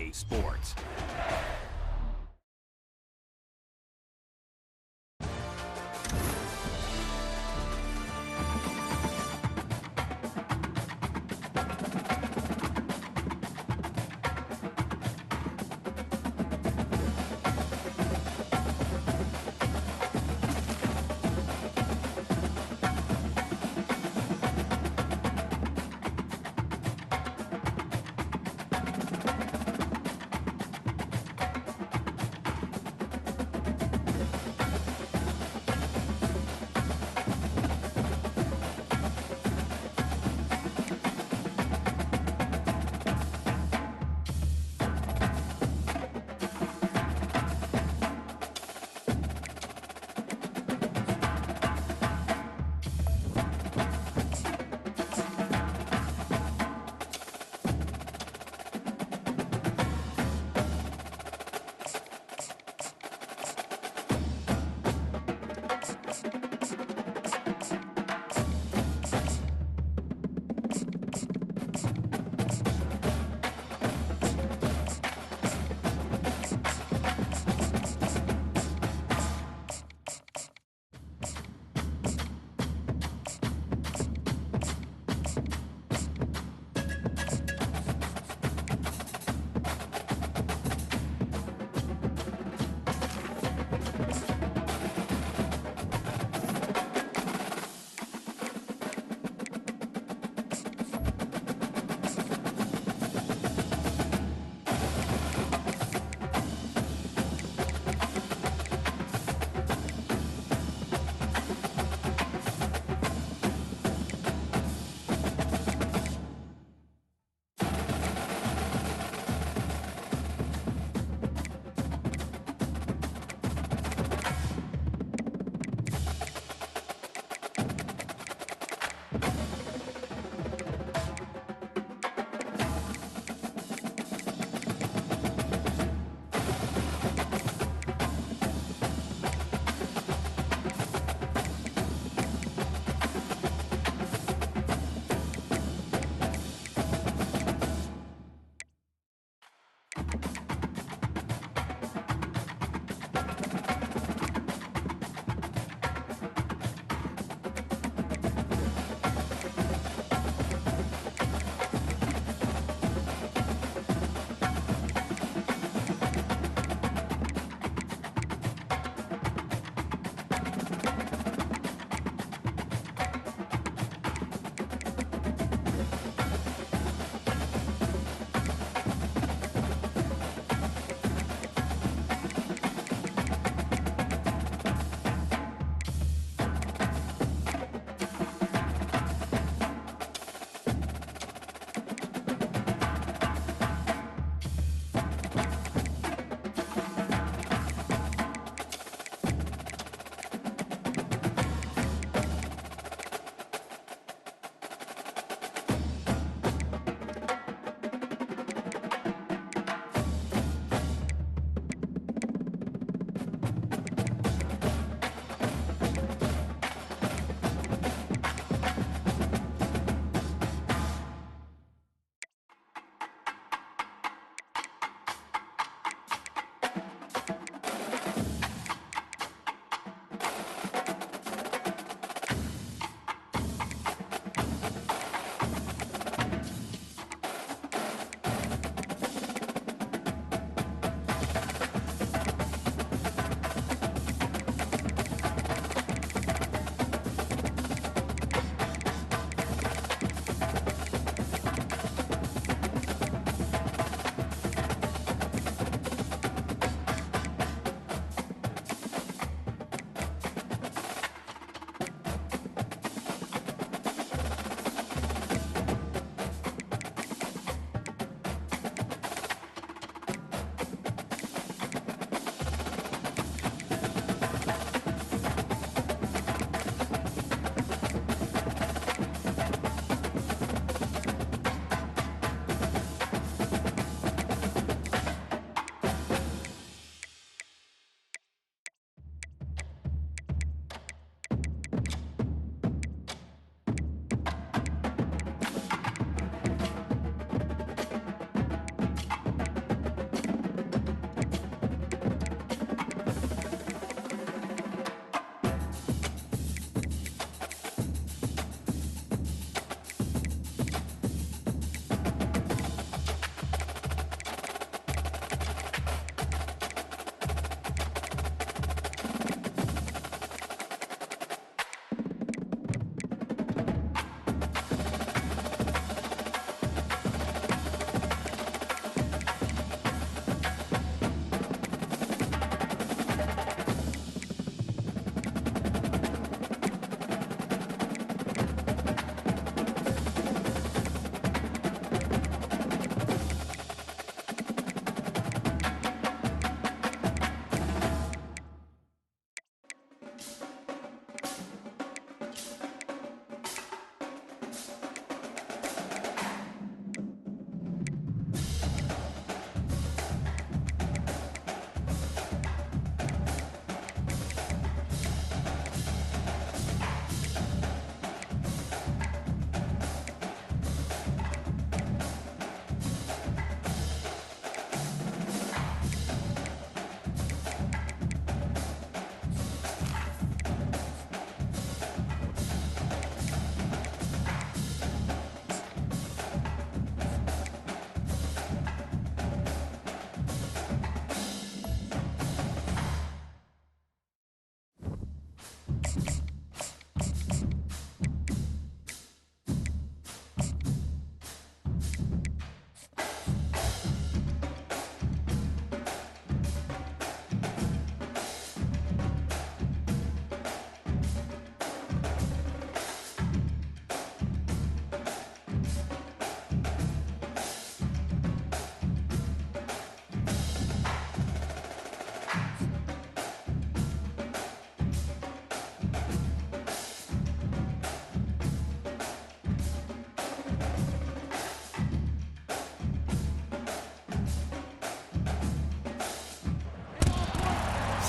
EA Sports.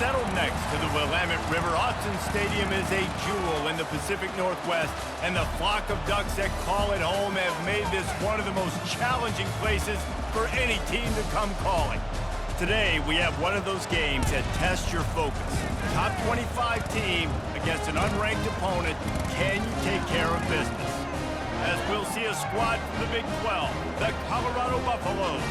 settled next to the Willamette River. Autzen Stadium is a jewel in the Pacific Northwest, and the flock of Ducks that call it home have made this one of the most challenging places for any team to come calling. Today, we have one of those games that tests your focus. Top 25 team against an unranked opponent. Can you take care of business? As we'll see a squad from the Big 12, the Colorado Buffaloes,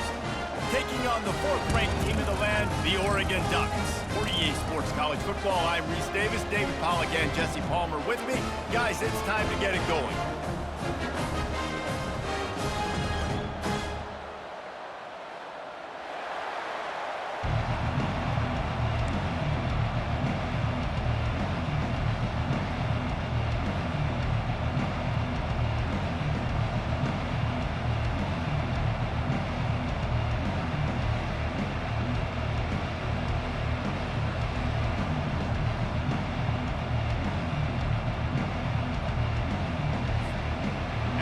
taking on the fourth-ranked team in the land, the Oregon Ducks. For EA Sports College Football, I'm Reese Davis, David Pollock, and Jesse Palmer with me. Guys, it's time to get it going.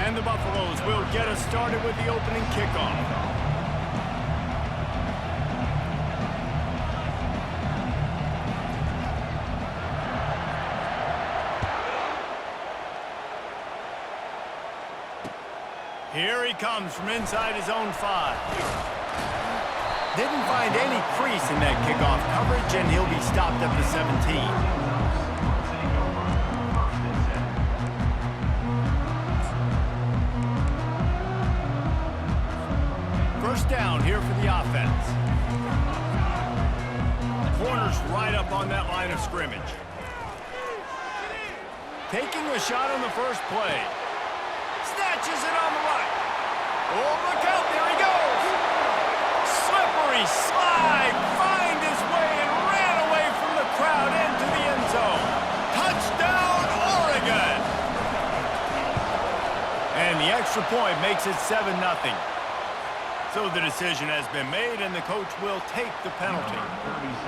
And the Buffaloes will get us started with the opening kickoff. Here he comes from inside his own 5. Didn't find any crease in that kickoff coverage, and he'll be stopped at the 17. First down here for the offense. Corners right up on that line of scrimmage. Taking a shot on the first play. Snatches it on the right. Oh, look out, there he goes. Slippery slide, find his way and ran away from the crowd into the end zone. Touchdown, Oregon. And the extra point makes it 7-0. So the decision has been made, and the coach will take the penalty.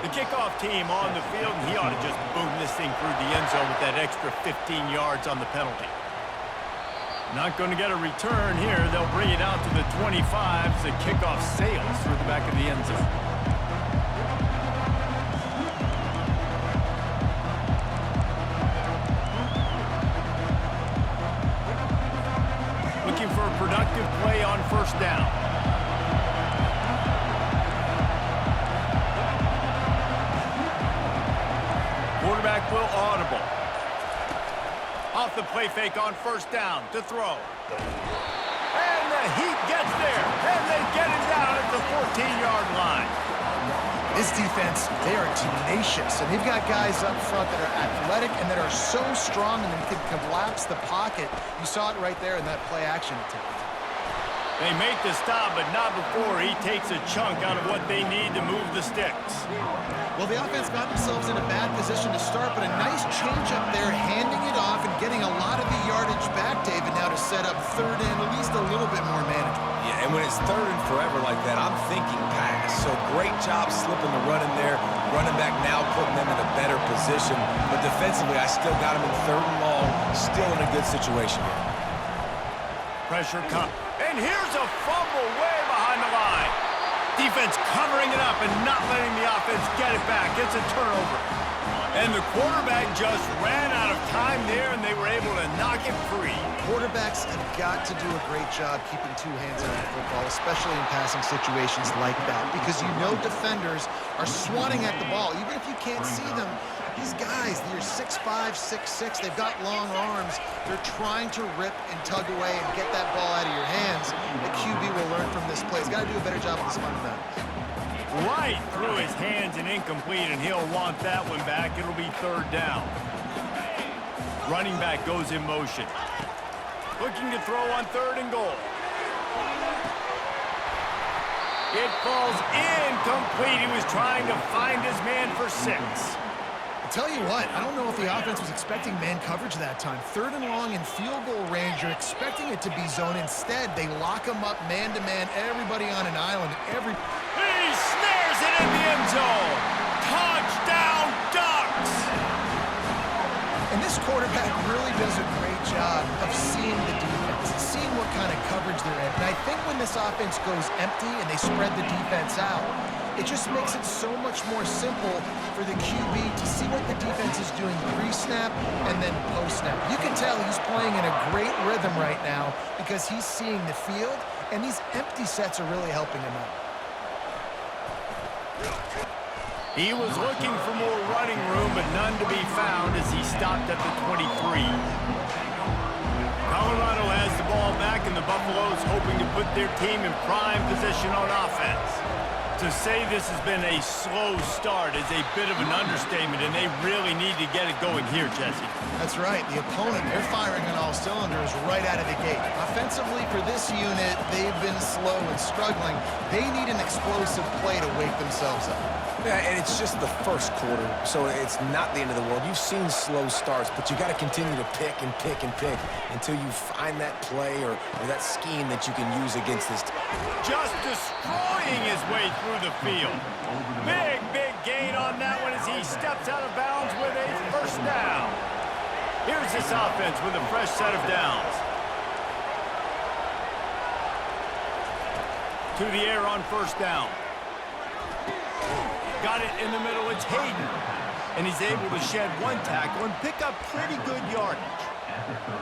The kickoff team on the field, and he ought to just boom this thing through the end zone with that extra 15 yards on the penalty. Not going to get a return here. They'll bring it out to the 25 as the kickoff sails through the back of the end zone. Looking for a productive play on first down. Quarterback will audible. Off the play fake on first down to throw. And the Heat gets there. And they get it down at the 14-yard line. This defense, they are tenacious. And they've got guys up front that are athletic and that are so strong and they can collapse the pocket. You saw it right there in that play action attempt. They make the stop, but not before he takes a chunk out of what they need to move the sticks. Well, the offense got themselves in a bad position to start, but a nice change up there, handing it off and getting a lot of the yardage back, David, now to set up third and at least a little bit more manageable. Yeah, and when it's third and forever like that, I'm thinking pass. So great job slipping the run in there. Running back now putting them in a better position. But defensively, I still got him in third and long, still in a good situation here. Pressure comes. And here's a fumble way behind the line. Defense covering it up and not letting the offense get it back. It's a turnover. And the quarterback just ran out of time there, and they were able to knock it free. Quarterbacks have got to do a great job keeping two hands on the football, especially in passing situations like that, because you know defenders are swatting at the ball. Even if you can't see them, these guys, they're 6'5", 6'6", they've got long arms. They're trying to rip and tug away and get that ball out of your hands. The QB will learn from this play. He's got to do a better job with his fundamentals. Right through his hands and incomplete, and he'll want that one back. It'll be third down. Running back goes in motion. Looking to throw on third and goal. It falls incomplete. He was trying to find his man for 6. Tell you what, I don't know if the offense was expecting man coverage that time. Third and long in field goal range, you're expecting it to be zone. Instead, they lock him up man-to-man, everybody on an island. He snares it in the end zone. Touchdown, Ducks! And this quarterback really does a great job of seeing the defense, seeing what kind of coverage they're in. And I think when this offense goes empty and they spread the defense out, it just makes it so much more simple for the QB to see what the defense is doing pre-snap and then post-snap. You can tell he's playing in a great rhythm right now because he's seeing the field, and these empty sets are really helping him out. He was looking for more running room, but none to be found as he stopped at the 23. Colorado has the ball back, and the Buffaloes hoping to put their team in prime position on offense. To say this has been a slow start is a bit of an understatement, and they really need to get it going here, Jesse. That's right. The opponent, they're firing on all cylinders right out of the gate. Offensively, for this unit, they've been slow and struggling. They need an explosive play to wake themselves up. Yeah, and it's just the first quarter, so it's not the end of the world. You've seen slow starts, but you got to continue to pick and pick and pick until you find that play or that scheme that you can use against this team. Just destroying his way through the field. Big gain on that one as he steps out of bounds with a first down. Here's this offense with a fresh set of downs. To the air on first down. Got it in the middle, it's Hayden. And he's able to shed one tackle and pick up pretty good yardage.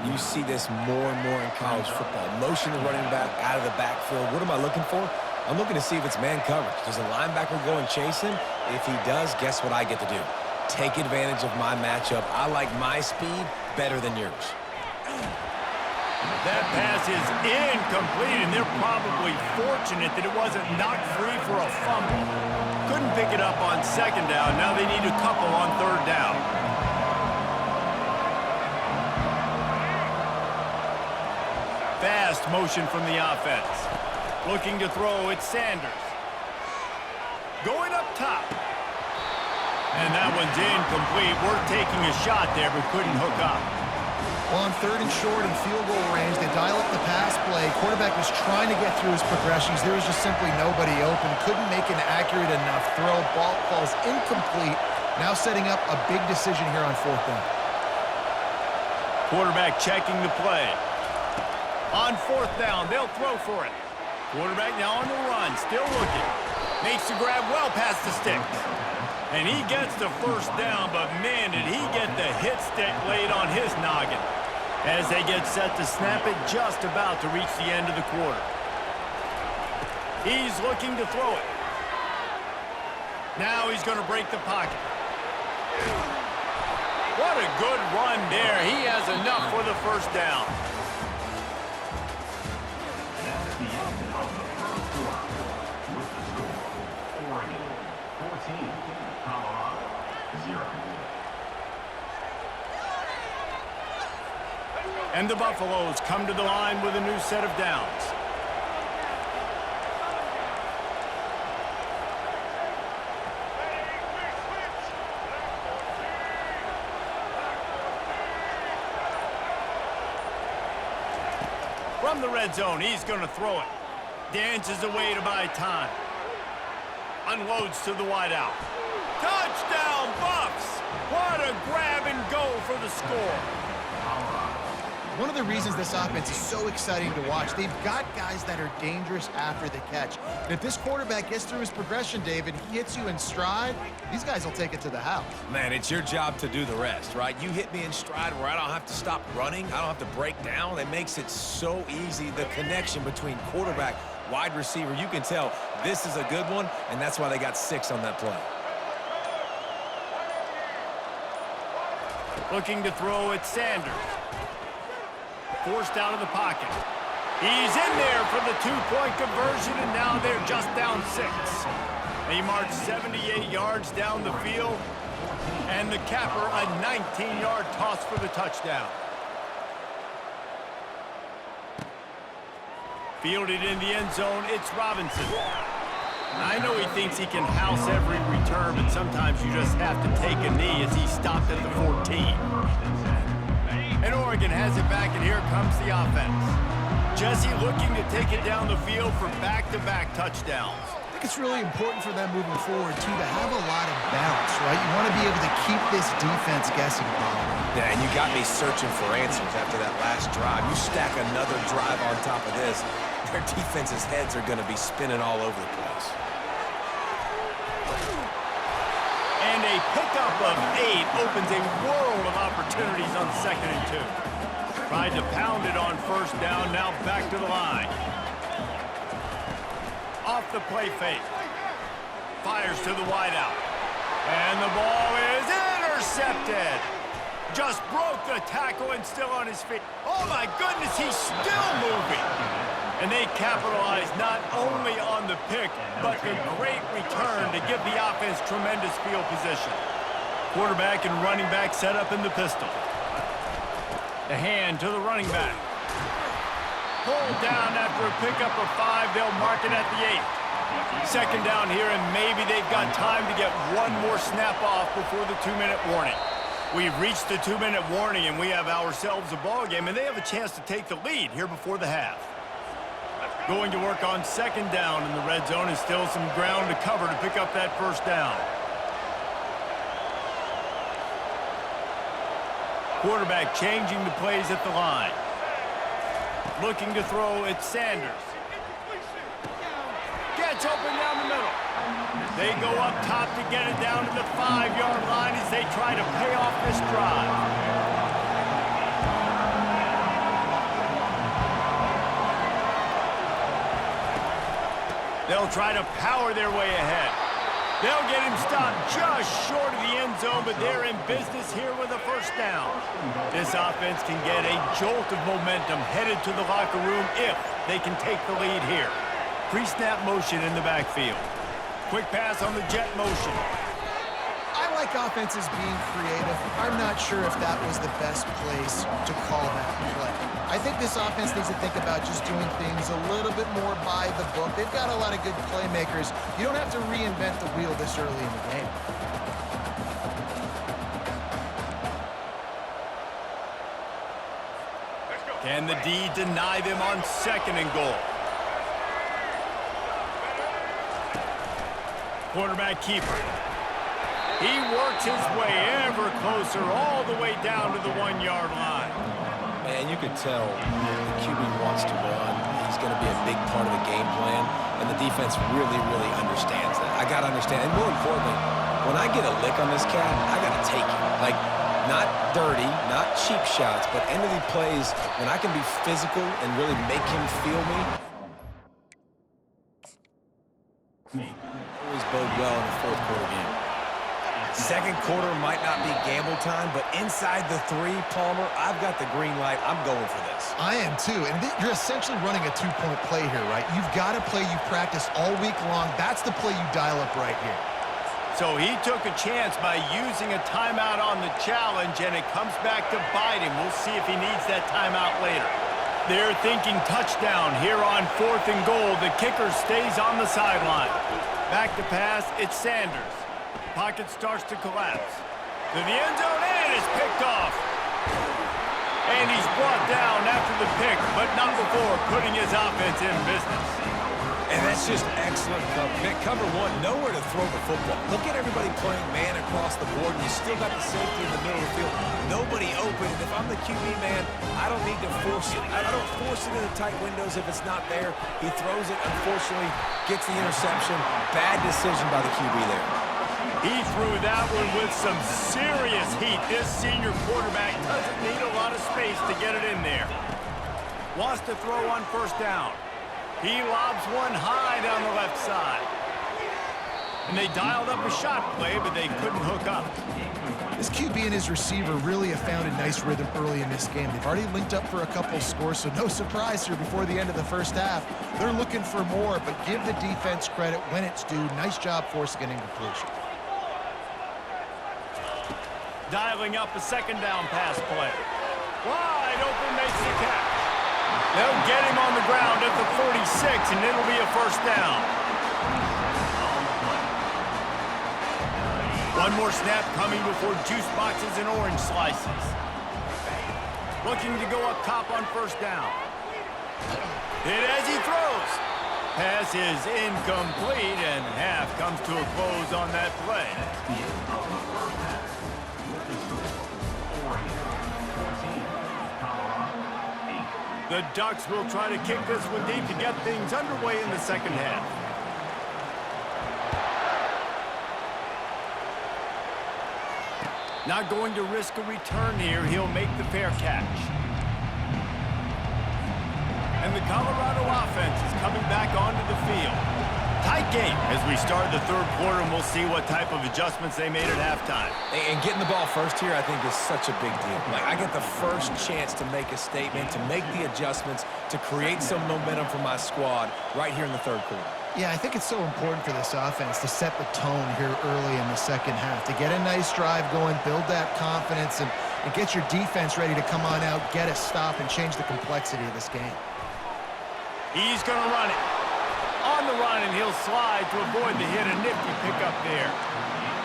You see this more and more in college football. Motion the running back out of the backfield. What am I looking for? I'm looking to see if it's man coverage. Does the linebacker go and chase him? If he does, guess what I get to do? Take advantage of my matchup. I like my speed better than yours. That pass is incomplete, and they're probably fortunate that it wasn't knocked free for a fumble. Couldn't pick it up on second down. Now they need a couple on third down. Fast motion from the offense. Looking to throw, it's Sanders. Going up top. And that one's incomplete. We're taking a shot there, but couldn't hook up. Well, on third and short and field goal range, they dial up the pass play. Quarterback was trying to get through his progressions. There was just simply nobody open. Couldn't make an accurate enough throw. Ball falls incomplete. Now setting up a big decision here on fourth down. Quarterback checking the play. On fourth down, they'll throw for it. Quarterback now on the run, still looking. Makes the grab well past the sticks. And he gets the first down, but man, did he get the hit stick laid on his noggin. As they get set to snap it, just about to reach the end of the quarter. He's looking to throw it. Now he's going to break the pocket. What a good run there. He has enough for the first down. And the Buffaloes come to the line with a new set of downs. From the red zone, he's going to throw it. Dances away to buy time. Unloads to the wideout. Touchdown, Buffs! What a grab and go for the score. One of the reasons this offense is so exciting to watch, they've got guys that are dangerous after the catch. And if this quarterback gets through his progression, David, he hits you in stride, these guys will take it to the house. Man, it's your job to do the rest, right? You hit me in stride where I don't have to stop running. I don't have to break down. It makes it so easy. The connection between quarterback, wide receiver, you can tell this is a good one, and that's why they got 6 on that play. Looking to throw at Sanders. Forced out of the pocket. He's in there for the two-point conversion, and now they're just down 6. They march 78 yards down the field, and the capper a 19-yard toss for the touchdown. Fielded in the end zone, it's Robinson. I know he thinks he can house every return, but sometimes you just have to take a knee as he stopped at the 14. And Oregon has it back, and here comes the offense. Jesse looking to take it down the field for back-to-back touchdowns. I think it's really important for them moving forward, too, to have a lot of balance, right? You want to be able to keep this defense guessing, Bob. Yeah, and you got me searching for answers after that last drive. You stack another drive on top of this, their defense's heads are going to be spinning all over the place. a pickup of 8 opens a world of opportunities on 2nd and 2. Tried to pound it on 1st down, now back to the line. Off the play fake. Fires to the wideout. And the ball is intercepted. Just broke the tackle and still on his feet. Oh my goodness, he's still moving. And they capitalize not only on the pick, but the great return to give the offense tremendous field position. Quarterback and running back set up in the pistol. The hand to the running back. Pulled down after a pickup of 5. They'll mark it at the 8. 2nd down here, and maybe they've got time to get one more snap off before the 2-minute warning. We've reached the 2-minute warning, and we have ourselves a ball game, and they have a chance to take the lead here before the half. Going to work on 2nd down in the red zone, and still some ground to cover to pick up that 1st down. Quarterback changing the plays at the line. Looking to throw, it's Sanders. Gets open down the middle. They go up top to get it down to the 5-yard line as they try to pay off this drive. They'll try to power their way ahead. They'll get him stopped just short of the end zone, but they're in business here with a 1st down. This offense can get a jolt of momentum headed to the locker room if they can take the lead here. Pre-snap motion in the backfield. Quick pass on the jet motion. I like offenses being creative. I'm not sure if that was the best place to call that play. I think this offense needs to think about just doing things a little bit more by the book. They've got a lot of good playmakers. You don't have to reinvent the wheel this early in the game. Can the D deny them on 2nd and goal? Quarterback keeper. He works his way ever closer all the way down to the 1-yard line. Man, you could tell the QB wants to run. He's going to be a big part of the game plan, and the defense really, really understands that. I got to understand, and more importantly, when I get a lick on this cat, I got to take it. Like, not dirty, not cheap shots, but end of the plays, when I can be physical and really make him feel me, always bode well in the 4th quarter game. 2nd quarter might not be gamble time, but inside the 3, Palmer, I've got the green light. I'm going for this. I am too, and you're essentially running a 2-point play here, right? You've got a play you practice all week long. That's the play you dial up right here. So he took a chance by using a timeout on the challenge, and it comes back to bite him. We'll see if he needs that timeout later. They're thinking touchdown here on 4th and goal. The kicker stays on the sideline. Back to pass, it's Sanders. Pocket starts to collapse. To the end zone, and is picked off. And he's brought down after the pick, but not before putting his offense in business. And that's just excellent cover. Cover 1, nowhere to throw the football. Look at everybody playing man across the board, and you still got the safety in the middle of the field. Nobody open, and if I'm the QB man, I don't need to force it. I don't force it into tight windows if it's not there. He throws it, unfortunately, gets the interception. Bad decision by the QB there. He threw that one with some serious heat. This senior quarterback doesn't need a lot of space to get it in there. Wants to throw on 1st down. He lobs one high down the left side. And they dialed up a shot play, but they couldn't hook up. This QB and his receiver really have found a nice rhythm early in this game. They've already linked up for a couple scores, so no surprise here before the end of the 1st half. They're looking for more, but give the defense credit when it's due. Nice job forcing an incompletion. Dialing up a 2nd down pass play. Wide open, makes the catch. They'll get him on the ground at the 46, and it'll be a 1st down. One more snap coming before juice boxes and orange slices. Looking to go up top on 1st down. Hit as he throws. Pass is incomplete, and half comes to a close on that play. The Ducks will try to kick this one deep to get things underway in the 2nd half. Not going to risk a return here. He'll make the fair catch. And the Colorado offense is coming back onto the field. Tight game as we start the third quarter, and we'll see what type of adjustments they made at halftime. And getting the ball first here, I think, is such a big deal. Like, I get the first chance to make a statement, to make the adjustments, to create some momentum for my squad right here in the third quarter. Yeah, I think it's so important for this offense to set the tone here early in the second half, to get a nice drive going, build that confidence, and get your defense ready to come on out, get a stop, and change the complexity of this game. He's going to run it. On the run, and he'll slide to avoid the hit. A nifty pickup there.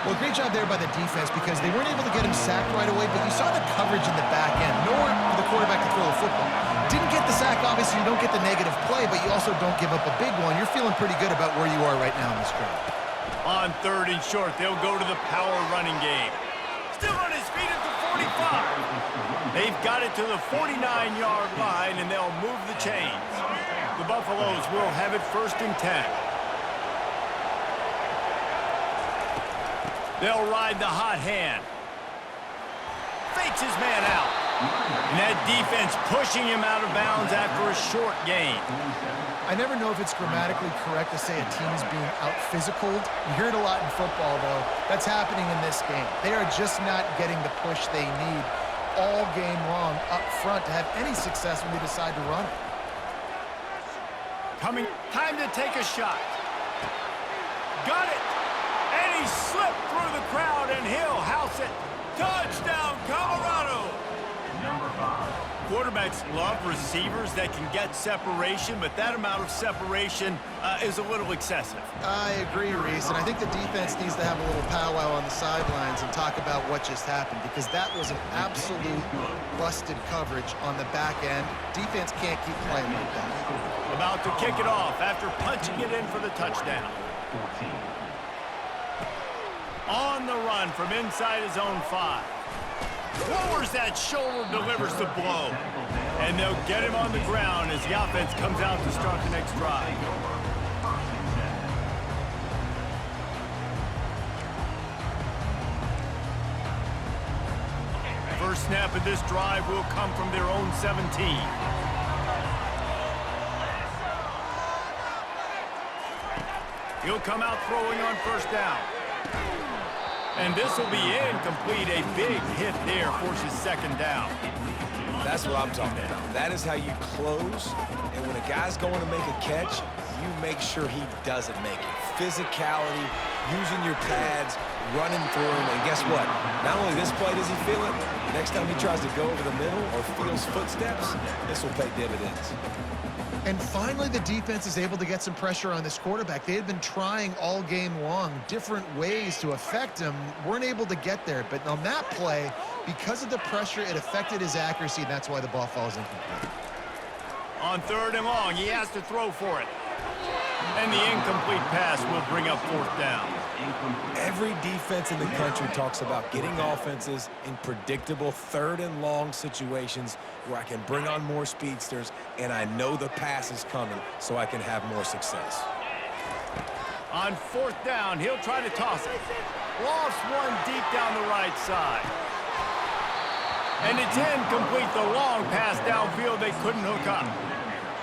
Well, great job there by the defense because they weren't able to get him sacked right away, but you saw the coverage in the back end. Nowhere for the quarterback to throw the football. Didn't get the sack, obviously you don't get the negative play, but you also don't give up a big one. You're feeling pretty good about where you are right now in this drive. On third and short, they'll go to the power running game. Still on his feet at the 45. They've got it to the 49-yard line, and they'll move the chains. The Buffaloes will have it 1st and 10. They'll ride the hot hand. Fakes his man out. And that defense pushing him out of bounds after a short gain. I never know if it's grammatically correct to say a team is being out-physicaled. You hear it a lot in football, though. That's happening in this game. They are just not getting the push they need all game long up front to have any success when they decide to run it. Time to take a shot. Got it. And he slipped through the crowd, and he'll house it. Touchdown, Colorado. Quarterbacks love receivers that can get separation, but that amount of separation is a little excessive. I agree, Reese, and I think the defense needs to have a little powwow on the sidelines and talk about what just happened, because that was an absolute busted coverage on the back end. Defense can't keep playing like that. About to kick it off after punching it in for the touchdown. On the run from inside his own 5. Lowers that shoulder, delivers the blow. And they'll get him on the ground as the offense comes out to start the next drive. First snap of this drive will come from their own 17. He'll come out throwing on 1st down. And this will be incomplete. A big hit there forces 2nd down. That's what I'm talking about. That is how you close. And when a guy's going to make a catch, you make sure he doesn't make it. Physicality, using your pads, running through him. And guess what? Not only this play does he feel it, next time he tries to go over the middle or feels footsteps, this will pay dividends. And finally, the defense is able to get some pressure on this quarterback. They had been trying all game long different ways to affect him, weren't able to get there. But on that play, because of the pressure, it affected his accuracy, and that's why the ball falls incomplete. On 3rd and long, he has to throw for it. And the incomplete pass will bring up 4th down. Every defense in the country talks about getting offenses in predictable 3rd and long situations where I can bring on more speedsters and I know the pass is coming so I can have more success. On 4th down, he'll try to toss it. Lost one deep down the right side. And it's incomplete. The long pass downfield they couldn't hook up.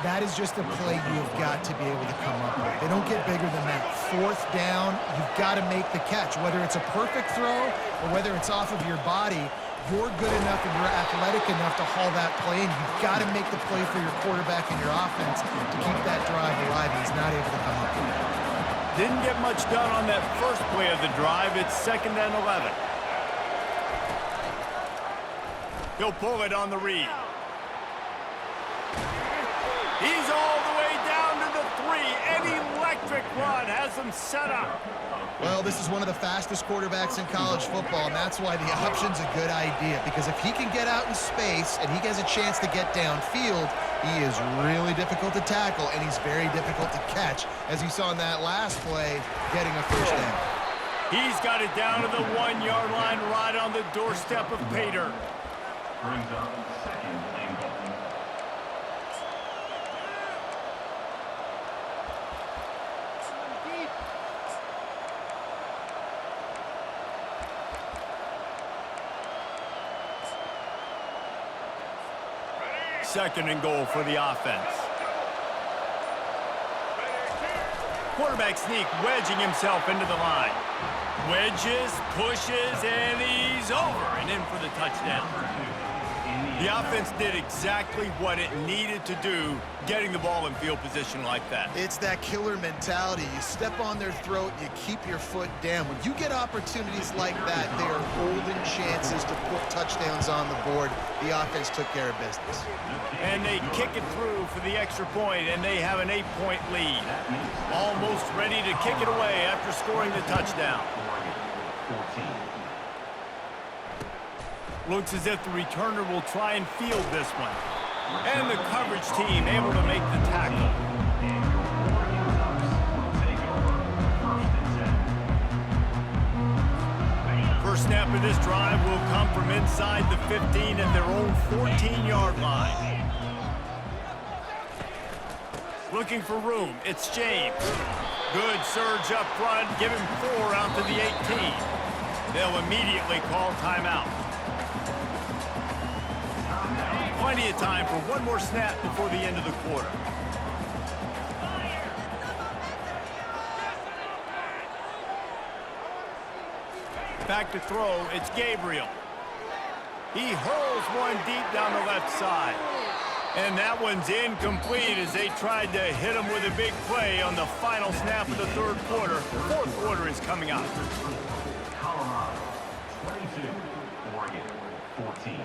That is just a play you've got to be able to come up with. They don't get bigger than that. 4th down, you've got to make the catch. Whether it's a perfect throw or whether it's off of your body, you're good enough and you're athletic enough to haul that play, and you've got to make the play for your quarterback and your offense to keep that drive alive, and he's not able to come up with it. Didn't get much done on that first play of the drive. It's 2nd and 11. He'll pull it on the read. He's all the way down to the 3. An electric run has him set up. Well, this is one of the fastest quarterbacks in college football, and that's why the option's a good idea, because if he can get out in space and he has a chance to get downfield, he is really difficult to tackle, and he's very difficult to catch, as you saw in that last play, getting a 1st down. He's got it down to the 1-yard line right on the doorstep of Pater. Brings up 2nd and goal. second and goal for the offense. Quarterback sneak, wedging himself into the line. Wedges, pushes, and he's over and in for the touchdown. The offense did exactly what it needed to do, getting the ball in field position like that. It's that killer mentality. You step on their throat, you keep your foot down. When you get opportunities like that, they are golden chances to put touchdowns on the board. The offense took care of business. And they kick it through for the extra point, and they have an 8-point lead. Almost ready to kick it away after scoring the touchdown. Looks as if the returner will try and field this one. And the coverage team able to make the tackle. First snap of this drive will come from inside the 15 at their own 14-yard line. Looking for room, it's James. Good surge up front, give him 4 out to the 18. They'll immediately call timeout. Plenty of time for one more snap before the end of the quarter. Back to throw, it's Gabriel. He hurls one deep down the left side. And that one's incomplete as they tried to hit him with a big play on the final snap of the third quarter. Fourth quarter is coming up. Colorado 22, Oregon 14.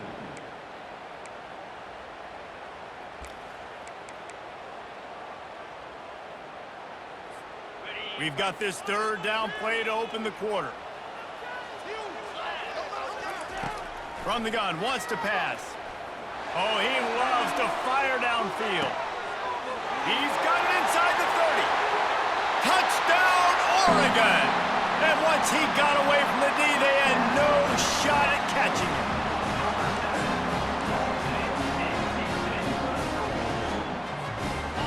We've got this third down play to open the quarter. From the gun, wants to pass. Oh, he loves to fire downfield. He's got it inside the 30. Touchdown, Oregon! And once he got away from the D, they had no shot at catching him.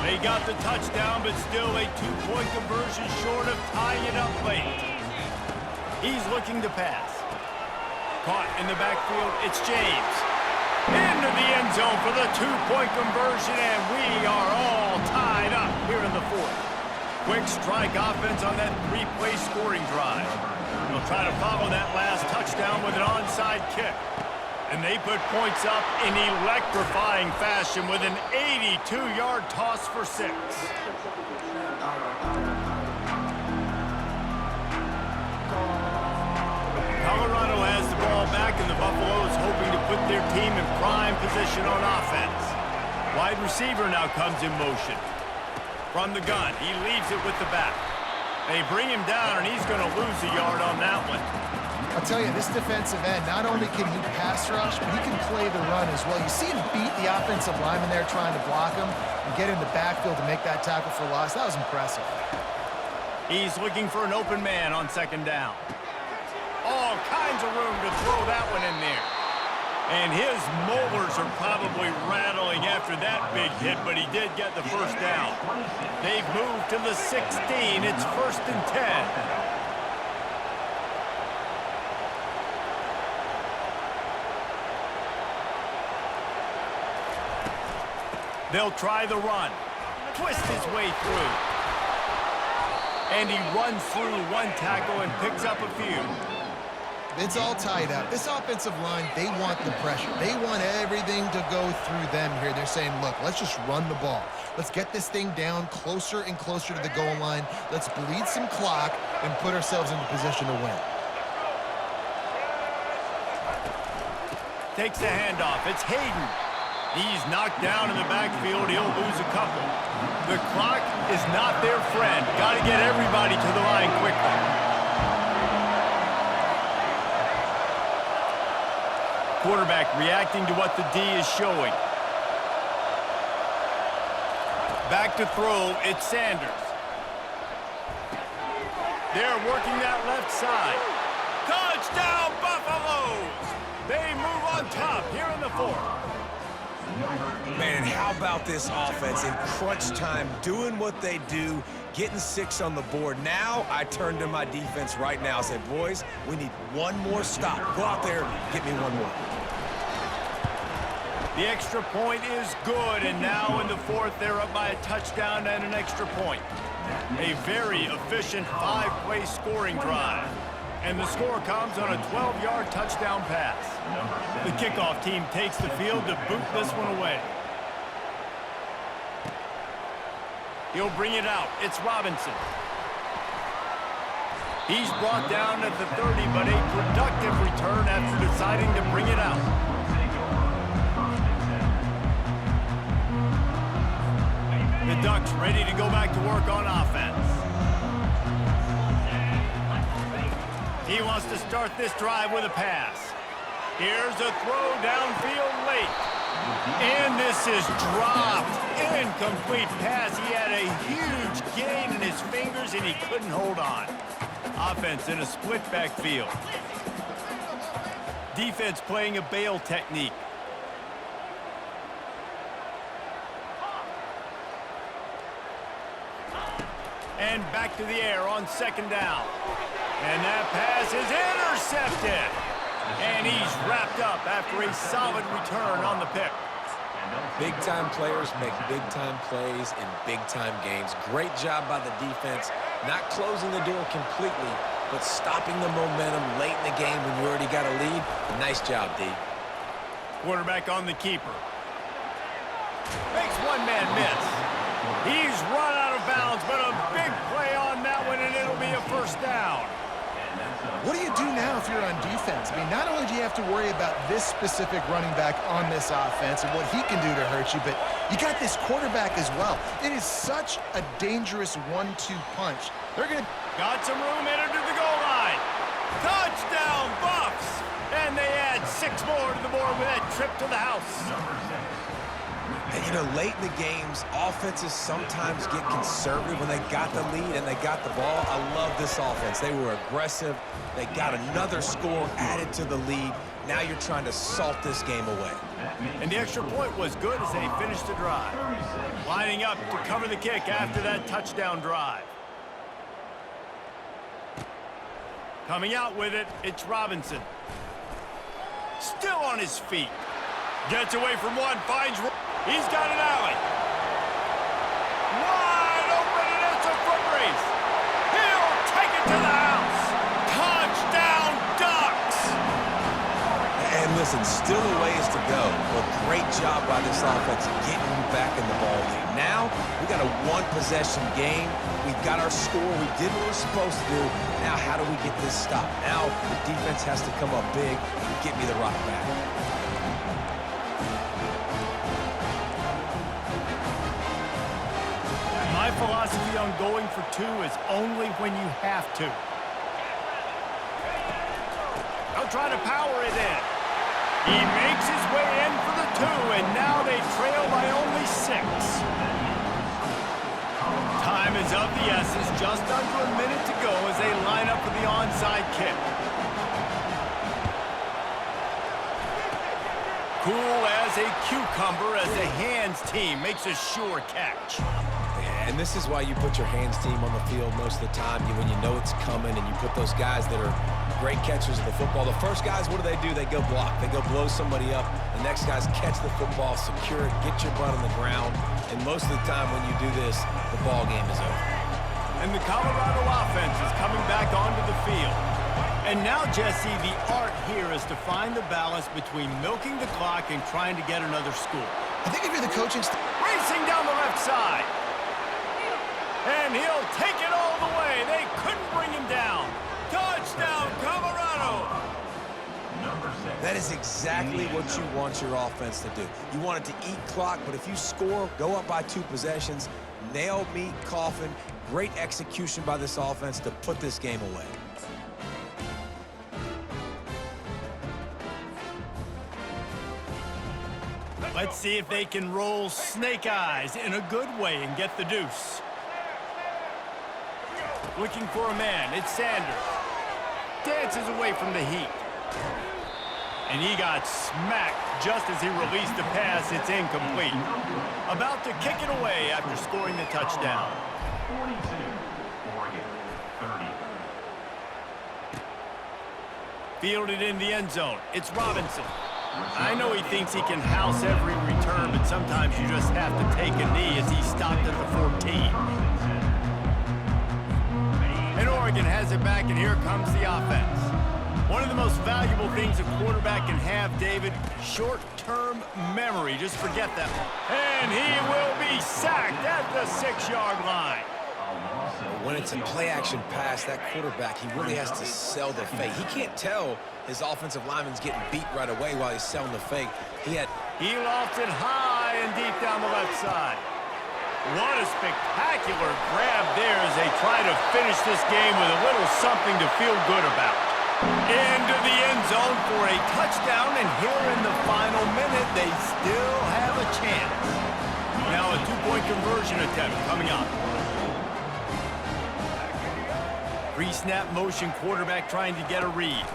They got the touchdown, but still a 2-point conversion short of tying it up late. He's looking to pass. Caught in the backfield, it's James. Into the end zone for the 2-point conversion, and we are all tied up here in the fourth. Quick strike offense on that 3-play scoring drive. They'll try to follow that last touchdown with an onside kick. And they put points up in electrifying fashion with an 82-yard toss for 6. Colorado has the ball back, and the Buffaloes hoping to put their team in prime position on offense. Wide receiver now comes in motion. From the gun, he leaves it with the back. They bring him down, and he's going to lose a yard on that one. I'll tell you, this defensive end, not only can he pass rush, but he can play the run as well. You see him beat the offensive lineman there trying to block him and get in the backfield to make that tackle for loss. That was impressive. He's looking for an open man on second down. All kinds of room to throw that one in there. And his molars are probably rattling after that big hit, but he did get the first down. They've moved to the 16. It's 1st and 10. They'll try the run. Twist his way through. And he runs through one tackle and picks up a few. It's all tied up. This offensive line, they want the pressure. They want everything to go through them here. They're saying, look, let's just run the ball. Let's get this thing down closer and closer to the goal line. Let's bleed some clock and put ourselves into position to win. Takes the handoff. It's Hayden. He's knocked down in the backfield. He'll lose a couple. The clock is not their friend. Got to get everybody to the line quickly. Quarterback reacting to what the D is showing. Back to throw, it's Sanders. They're working that left side. Touchdown, Buffaloes! They move on top here in the fourth. Man, how about this offense in crunch time, doing what they do, getting 6 on the board. Now I turn to my defense right now and say, boys, we need one more stop. Go out there, get me one more. The extra point is good, and now in the fourth, they're up by a touchdown and an extra point. A very efficient 5-play scoring drive. And the score comes on a 12-yard touchdown pass. The kickoff team takes the field to boot this one away. He'll bring it out. It's Robinson. He's brought down at the 30, but a productive return after deciding to bring it out. The Ducks ready to go back to work on offense. He wants to start this drive with a pass. Here's a throw downfield late. And this is dropped. Incomplete pass. He had a huge gain in his fingers, and he couldn't hold on. Offense in a split backfield. Defense playing a bail technique. And back to the air on second down. And that pass is intercepted. And he's wrapped up after a solid return on the pick. Big-time players make big-time plays in big-time games. Great job by the defense, not closing the door completely, but stopping the momentum late in the game when you already got a lead. Nice job, D. Quarterback on the keeper. Makes one man miss. He's run out of bounds, but a big play on that one, and it'll be a first down. What do you do now if you're on defense? I mean, not only do you have to worry about this specific running back on this offense and what he can do to hurt you, but you got this quarterback as well. It is such a dangerous 1-2 punch. They're going to... Got some room headed to the goal line. Touchdown, Buffs! And they add 6 more to the board with that trip to the house. And, you know, late in the games, offenses sometimes get conservative when they got the lead and they got the ball. I love this offense. They were aggressive. They got another score added to the lead. Now you're trying to salt this game away. And the extra point was good as they finished the drive. Lining up to cover the kick after that touchdown drive. Coming out with it, it's Robinson. Still on his feet. Gets away from one, finds... He's got an alley. Wide open, and it's a foot race. He'll take it to the house. Touchdown, Ducks! And listen, still a ways to go, but great job by this offense getting you back in the ball game. Now, we got a one-possession game. We've got our score. We did what we're supposed to do. Now, how do we get this stopped? Now, the defense has to come up big and get me the rock back. My philosophy on going for 2 is only when you have to. They'll try to power it in. He makes his way in for the 2, and now they trail by only 6. Time is of the essence, just under a minute to go as they line up for the onside kick. Cool as a cucumber as the hands team makes a sure catch. And this is why you put your hands team on the field most of the time, when you know it's coming, and you put those guys that are great catchers of the football. The first guys, what do? They go block. They go blow somebody up. The next guys catch the football, secure it, get your butt on the ground. And most of the time when you do this, the ball game is over. And the Colorado offense is coming back onto the field. And now, Jesse, the art here is to find the balance between milking the clock and trying to get another score. I think if you're the coaching staff... Racing down the left side. And he'll take it all the way. They couldn't bring him down. Touchdown, Colorado! That is exactly what you want your offense to do. You want it to eat clock, but if you score, go up by 2 possessions, nail, meet, coffin. Great execution by this offense to put this game away. Let's see if they can roll snake eyes in a good way and get the deuce. Looking for a man, it's Sanders. Dances away from the heat. And he got smacked just as he released the pass. It's incomplete. About to kick it away after scoring the touchdown. 42, Oregon, 30. Fielded in the end zone. It's Robinson. I know he thinks he can house every return, but sometimes you just have to take a knee as he stopped at the 14. And Oregon has it back, and here comes the offense. One of the most valuable things a quarterback can have, David, short-term memory. Just forget that one. And he will be sacked at the 6-yard line. When it's a play-action pass, that quarterback, he really has to sell the fake. He can't tell his offensive lineman's getting beat right away while he's selling the fake. He lofted high and deep down the left side. What a spectacular grab there as they try to finish this game with a little something to feel good about. Into the end zone for a touchdown, and here in the final minute, they still have a chance. Now a 2-point conversion attempt coming up. Pre-snap motion, quarterback trying to get a read.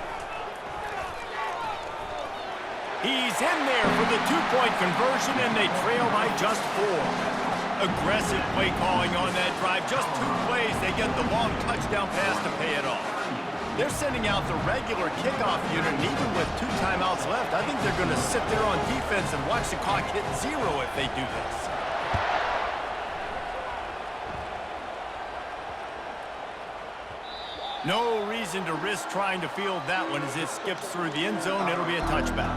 He's in there for the 2-point conversion, and they trail by just 4. Aggressive play calling on that drive. Just 2 plays, they get the long touchdown pass to pay it off. They're sending out the regular kickoff unit, and even with 2 timeouts left, I think they're going to sit there on defense and watch the clock hit 0 if they do this. No reason to risk trying to field that one as it skips through the end zone. It'll be a touchback.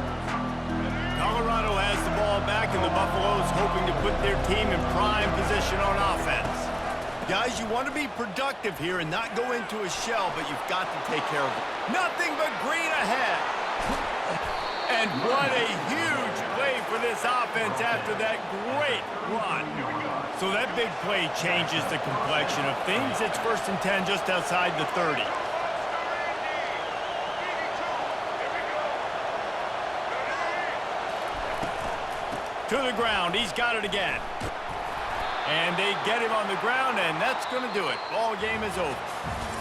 Colorado has the ball back, and the Buffaloes hoping to put their team in prime position on offense. Guys, you want to be productive here and not go into a shell, but you've got to take care of it. Nothing but green ahead. And what a huge play for this offense after that great run. So that big play changes the complexion of things. It's 1st and 10 just outside the 30. To the ground. He's got it again. And they get him on the ground, and that's going to do it. Ball game is over.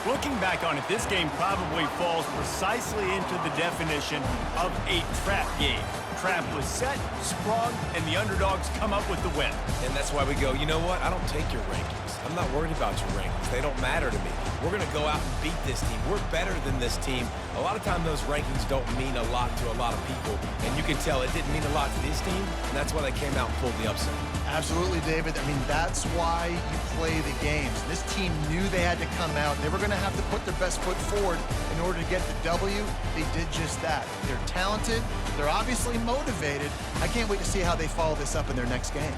Looking back on it, this game probably falls precisely into the definition of a trap game. Trap was set, sprung, and the underdogs come up with the win. And that's why we go, you know what? I don't take your rankings. I'm not worried about your rankings. They don't matter to me. We're going to go out and beat this team. We're better than this team. A lot of time those rankings don't mean a lot to a lot of people. And you can tell it didn't mean a lot to this team. And that's why they came out and pulled the upset. Absolutely, David. I mean, that's why you play the games. This team knew they had to come out. They were going to have to put their best foot forward in order to get the W. They did just that. They're talented. They're obviously motivated. I can't wait to see how they follow this up in their next game.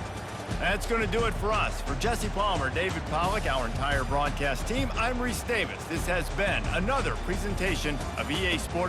That's going to do it for us. For Jesse Palmer, David Pollack, our entire broadcast team, I'm Reese Davis. This has been another presentation of EA Sports.